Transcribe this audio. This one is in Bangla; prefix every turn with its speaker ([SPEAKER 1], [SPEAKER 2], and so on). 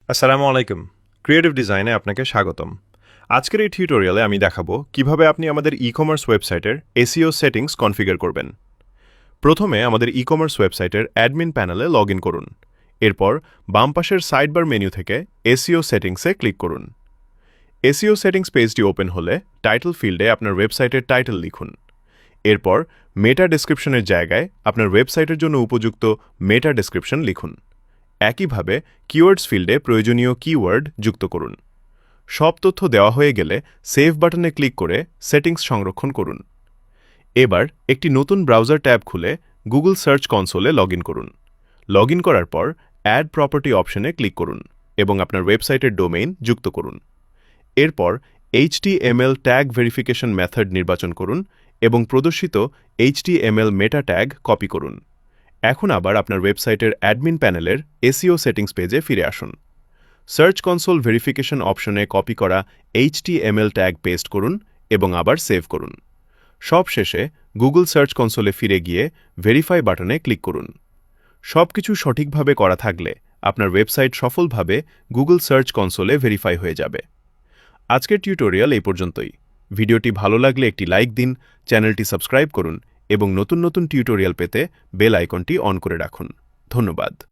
[SPEAKER 1] আসসালামু আলাইকুম। ক্রিয়েটিভ ডিজাইনে আপনাকে স্বাগতম। আজকের এই টিউটোরিয়ালে আমি দেখাবো কিভাবে আপনি আমাদের ই-কমার্স ওয়েবসাইটের এসইও সেটিংস কনফিগার করবেন। প্রথমে আমাদের ই-কমার্স ওয়েবসাইটের অ্যাডমিন প্যানেলে লগইন করুন। এরপর বাম পাশের সাইডবার মেনু থেকে এসইও সেটিংসে ক্লিক করুন। এসইও সেটিংস পেজটি ওপেন হলে টাইটেল ফিল্ডে আপনার ওয়েবসাইটের টাইটেল লিখুন। এরপর মেটা ডেসক্রিপশনের জায়গায় আপনার ওয়েবসাইটের জন্য উপযুক্ত মেটা ডেসক্রিপশন লিখুন। একইভাবে কিওয়ার্ডস ফিল্ডে প্রয়োজনীয় কিওয়ার্ড যুক্ত করুন। সব তথ্য দেওয়া হয়ে গেলে সেভ বাটনে ক্লিক করে সেটিংস সংরক্ষণ করুন। এবার একটি নতুন ব্রাউজার ট্যাব খুলে গুগল সার্চ কনসোলে লগইন করুন। লগইন করার পর অ্যাড প্রপার্টি অপশনে ক্লিক করুন এবং আপনার ওয়েবসাইটের ডোমেইন যুক্ত করুন। এরপর HTML ট্যাগ ভেরিফিকেশন মেথড নির্বাচন করুন এবং প্রদর্শিত HTML মেটা ট্যাগ কপি করুন। এখন আবার আপনার ওয়েবসাইটের অ্যাডমিন প্যানেলের এসইও সেটিংস পেজে ফিরে আসুন। সার্চ কনসোল ভেরিফিকেশন অপশনে কপি করা HTML ট্যাগ পেস্ট করুন এবং আবার সেভ করুন। সবশেষে গুগল সার্চ কনসোলে ফিরে গিয়ে ভেরিফাই বাটনে ক্লিক করুন। সবকিছু সঠিকভাবে করা থাকলে আপনার ওয়েবসাইট সফলভাবে গুগল সার্চ কনসোলে ভেরিফাই হয়ে যাবে। আজকের টিউটোরিয়াল এই পর্যন্তই। ভিডিওটি ভালো লাগলে একটি লাইক দিন, চ্যানেলটি সাবস্ক্রাইব করুন এবং নতুন নতুন টিউটোরিয়াল পেতে বেল আইকনটি অন করে রাখুন। ধন্যবাদ।